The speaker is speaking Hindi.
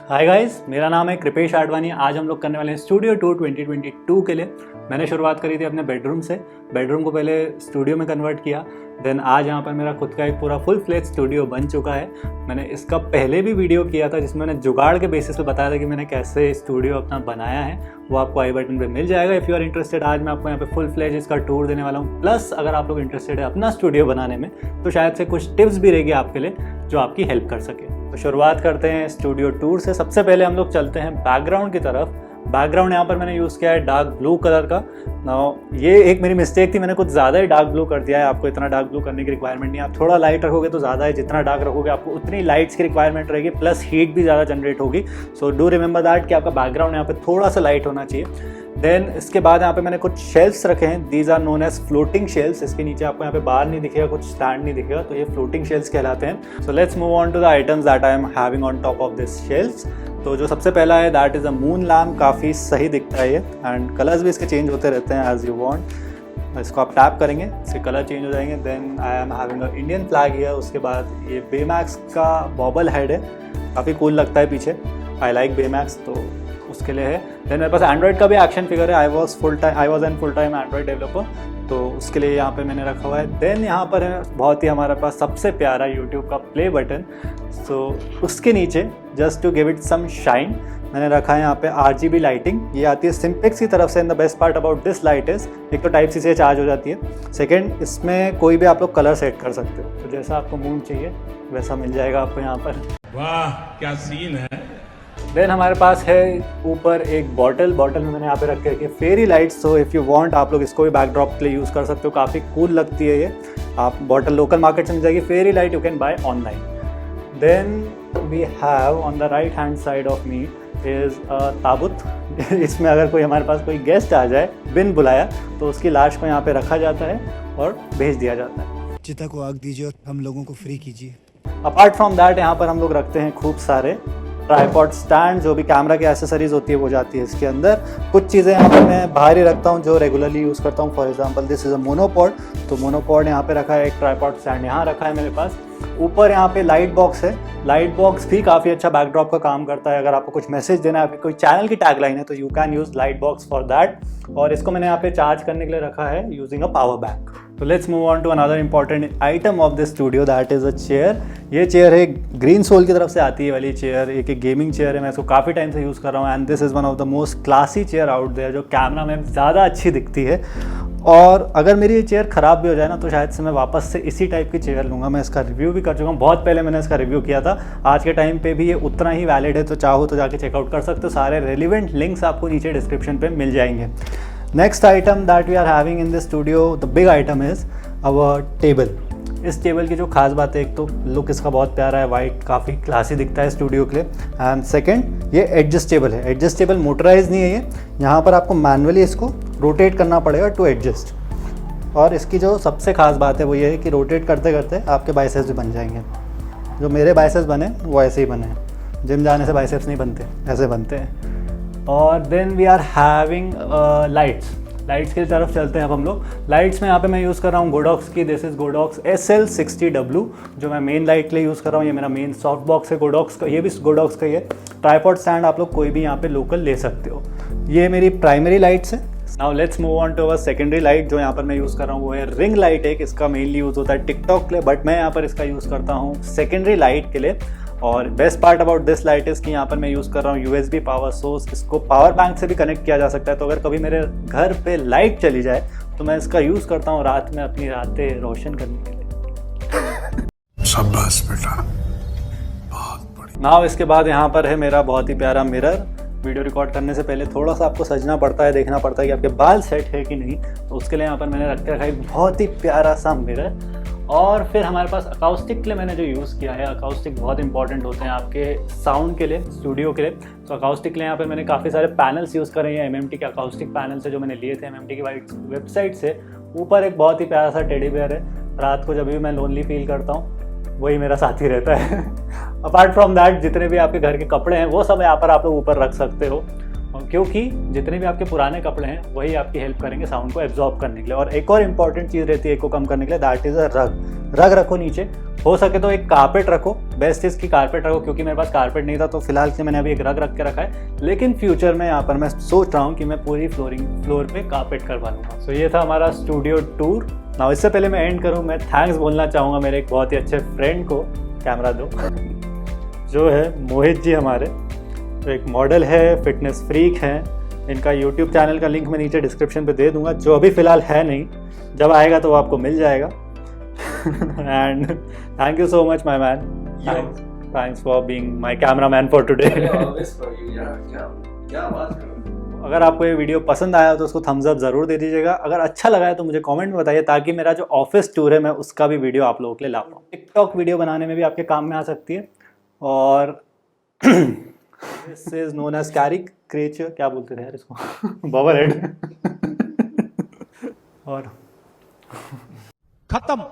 हाय गाइस, मेरा नाम है कृपेश आडवाणी। आज हम लोग करने वाले हैं स्टूडियो टूर 2022 के लिए। मैंने शुरुआत करी थी अपने बेडरूम से। बेडरूम को पहले स्टूडियो में कन्वर्ट किया, देन आज यहाँ पर मेरा खुद का एक पूरा फुल फ्लेज स्टूडियो बन चुका है। मैंने इसका पहले भी वीडियो किया था जिसमें मैंने जुगाड़ के बेसिस पे बताया था कि मैंने कैसे स्टूडियो अपना बनाया है, वो आपको आई बटन पे मिल जाएगा इफ़ यू आर इंटरेस्टेड। आज मैं आपको यहाँ पे फुल फ्लेज इसका टूर देने वाला हूँ। प्लस अगर आप लोग इंटरेस्टेड है अपना स्टूडियो बनाने में तो शायद से कुछ टिप्स भी रहेगी आपके लिए जो आपकी हेल्प कर सके। तो शुरुआत करते हैं स्टूडियो टूर से। सबसे पहले हम लोग चलते हैं बैकग्राउंड की तरफ। बैकग्राउंड यहाँ पर मैंने यूज़ किया है डार्क ब्लू कलर का। नाउ ये एक मेरी मिस्टेक थी, मैंने कुछ ज़्यादा ही डार्क ब्लू कर दिया है। आपको इतना डार्क ब्लू करने की रिक्वायरमेंट नहीं है, आप थोड़ा लाइट रखोगे तो ज़्यादा है। जितना डार्क रखोगे आपको उतनी लाइट्स की रिक्वायरमेंट रहेगी, प्लस हीट भी ज़्यादा जनरेट होगी। सो डू रिमेंबर दैट कि आपका बैकग्राउंड यहाँ पे थोड़ा सा लाइट होना चाहिए। देन इसके बाद यहाँ पे मैंने कुछ शेल्फ्स रखे हैं। These are known as floating shelves. इसके नीचे आपको यहाँ पे बार नहीं दिखेगा, कुछ स्टैंड नहीं दिखेगा, तो ये फ्लोटिंग शेल्फ्स कहलाते हैं। So let's move on to the items that I am having on top of this shelves. तो जो सबसे पहला है that is a moon lamp. काफ़ी सही दिखता है ये, एंड कलर्स भी इसके चेंज होते रहते हैं एज यू वांट। इसको आप टैप करेंगे, इसके कलर चेंज हो जाएंगे। Then I am having a Indian flag here. उसके बाद ये बेमैक्स का बॉबल हेड है, काफ़ी कूल लगता है पीछे। आई लाइक बेमैक्स, तो उसके लिए है। देन मेरे पास एंड्रॉइड का भी एक्शन फिगर है। I was an full time Android developer, तो उसके लिए यहाँ पे मैंने रखा हुआ है। देन यहाँ पर है बहुत ही हमारे पास सबसे प्यारा यूट्यूब का प्ले बटन। सो उसके नीचे just to give it some shine मैंने रखा है यहाँ पे RGB लाइटिंग। ये आती है सिम्पेक्स की तरफ से। And the best part about this light is, एक तो टाइप सी से चार्ज हो जाती है, सेकेंड इसमें कोई भी आप लोग कलर सेट कर सकते हो, तो जैसा आपको मूड चाहिए वैसा मिल जाएगा आपको यहाँ पर। वाह क्या सीन है। देन हमारे पास है ऊपर एक बॉटल में मैंने यहाँ पे रख के रखी है fairy lights. So if you want आप लोग इसको भी बैकड्रॉप के लिए यूज़ कर सकते हो, काफ़ी कूल लगती है ये। आप बॉटल लोकल मार्केट से मिल जाएगी। Fairy light you can buy online. Then we have on the right hand side of me is ताबूत। इसमें अगर कोई हमारे पास कोई गेस्ट आ जाए बिन बुलाया तो उसकी लाश को यहाँ पे रखा जाता है और भेज दिया जाता है। चिता को आग दीजिए और हम लोगों को फ्री कीजिए। अपार्ट फ्रॉम दैट यहाँ पर हम लोग रखते हैं खूब सारे ट्राइपॉड स्टैंड। जो भी कैमरा की एसेसरीज होती है वो जाती है इसके अंदर। कुछ चीज़ें यहाँ पर मैं बाहर ही रखता हूँ जो रेगुलरली यूज़ करता हूँ। For example this is a monopod, तो मोनोपॉड यहाँ पे रखा है। एक ट्राइपॉड स्टैंड यहाँ रखा है मेरे पास। ऊपर यहाँ पे लाइट बॉक्स है। लाइट बॉक्स भी काफ़ी अच्छा बैकड्रॉप का काम करता है। अगर आपको कुछ मैसेज देना है, आपकी कोई चैनल की टैगलाइन है, तो you can use light box for that. और इसको मैंने यहाँ पे चार्ज करने के लिए रखा है यूजिंग अ पावर बैंक। तो let's move on to another important item of this studio that is a chair. ये चेयर है ग्रीन सोल की तरफ से आती है वाली चेयर। एक गेमिंग चेयर है, मैं इसको काफ़ी टाइम से यूज़ कर रहा हूँ। And this is one of the most classy chair out there, जो कैमरा में ज़्यादा अच्छी दिखती है। और अगर मेरी ये चेयर ख़राब भी हो जाए ना तो शायद से मैं वापस से इसी टाइप की चेयर लूँगा। मैं इसका रिव्यू भी कर चुका हूँ, बहुत पहले मैंने इसका रिव्यू किया था। आज के टाइम पे भी ये उतना ही वैलिड है, तो चाहो तो जाके चेकआउट कर सकते हो। सारे रेलिवेंट लिंक्स आपको नीचे डिस्क्रिप्शन पे मिल जाएंगे। Next item that we are having in this studio, the big item is our table. इस टेबल की जो खास बात है, एक तो लुक इसका बहुत प्यारा है, वाइट, काफ़ी क्लासी दिखता है स्टूडियो के लिए। एंड सेकंड ये एडजस्टेबल है। एडजस्टेबल मोटराइज नहीं है ये, यहाँ पर आपको मैनुअली इसको रोटेट करना पड़ेगा टू एडजस्ट। और इसकी जो सबसे खास बात है वो ये है कि रोटेट करते करते आपके बाइसेप्स भी बन जाएंगे। जो मेरे बाइसेप्स बने वो ऐसे ही बने हैं। जिम जाने से बाइसेप्स नहीं बनते, ऐसे बनते हैं। और then we are having lights की तरफ चलते हैं अब हम लोग। लाइट्स में यहाँ पे मैं यूज़ कर रहा हूँ गोडॉक्स की। दिस इज़ गोडॉक्स SL60W, जो मैं मेन लाइट के लिए यूज़ कर रहा हूँ। ये मेरा मेन सॉफ्ट बॉक्स है गोडॉक्स का, ये भी गोडॉक्स का ही है। ट्राइपॉड स्टैंड आप लोग कोई भी यहाँ पे लोकल ले सकते हो। ये मेरी प्राइमरी लाइट्स है। Now let's move on to our secondary light. जो यहाँ पर मैं यूज़ कर रहा हूँ वो है रिंग लाइट। एक इसका मेनली यूज़ होता है टिकटॉक के लिए, बट मैं यहाँ पर इसका यूज़ करता हूँ सेकेंडरी लाइट के लिए। और best part about this light is कि यहाँ पर मैं यूज़ कर रहा हूँ USB पावर सोर्स। इसको पावर बैंक से भी कनेक्ट किया जा सकता है। तो अगर कभी मेरे घर पे लाइट चली जाए तो मैं इसका यूज़ करता हूँ रात में अपनी रातें रोशन करने के लिए। शाबाश बेटा, बहुत बढ़िया। नाउ इसके बाद यहाँ पर है मेरा बहुत ही प्यारा मिरर। वीडियो रिकॉर्ड करने से पहले थोड़ा सा आपको सजना पड़ता है, देखना पड़ता है कि आपके बाल सेट है कि नहीं, तो उसके लिए यहाँ पर मैंने रख के रखा है बहुत ही प्यारा सा मिरर। और फिर हमारे पास अकाउस्टिक के लिए मैंने जो यूज़ किया है, अकाउस्टिक बहुत इंपॉर्टेंट होते हैं आपके साउंड के लिए, स्टूडियो के लिए। तो अकाउस्टिक के लिए यहाँ पर मैंने काफ़ी सारे पैनल्स यूज़ करे हैं। MMT के अकाउस्टिक पैनल से जो मैंने लिए थे MMT की वेबसाइट से। ऊपर एक बहुत ही प्यारा सा टेडी बेयर है। रात को जब भी मैं लोनली फील करता हूँ वही मेरा साथी रहता है। अपार्ट फ्रॉम दैट जितने भी आपके घर के कपड़े हैं वो सब यहाँ पर आप लोग ऊपर रख सकते हो। और क्योंकि जितने भी आपके पुराने कपड़े हैं वही आपकी हेल्प करेंगे साउंड को एब्जॉर्ब करने के लिए। और एक और इम्पॉर्टेंट चीज़ रहती है एको कम करने के लिए, दैट इज़ अ रग रखो नीचे, हो सके तो एक कारपेट रखो, बेस्ट चीज़ की कारपेट रखो, क्योंकि मेरे पास कारपेट नहीं था तो फिलहाल से मैंने अभी एक रग रख के रखा है, लेकिन फ्यूचर में यहाँ पर मैं सोच रहा हूँ कि मैं पूरी फ्लोर पे कारपेट करवा लूँगा। सो ये था हमारा स्टूडियो टूर। नाउ इससे पहले मैं एंड करूँ, मैं थैंक्स बोलना चाहूँगा मेरे एक बहुत ही अच्छे फ्रेंड को, कैमरा दो, जो है मोहित जी हमारे, तो एक मॉडल है, फिटनेस फ्रीक हैं। इनका यूट्यूब चैनल का लिंक मैं नीचे डिस्क्रिप्शन पे दे दूंगा, जो अभी फ़िलहाल है नहीं, जब आएगा तो वो आपको मिल जाएगा। And thank you so much my man, thanks for being my cameraman for today. अगर आपको ये वीडियो पसंद आया तो उसको थम्स अप ज़रूर दे दीजिएगा। अगर अच्छा लगा है तो मुझे कमेंट में बताइए, ताकि मेरा जो ऑफिस टूर है मैं उसका भी वीडियो आप लोगों के लिए ला पाऊँ। टिकटॉक वीडियो बनाने में भी आपके काम में आ सकती है। और this is known as caricature, क्या बोलते थे यार इसको, बबल हेड। और खत्म।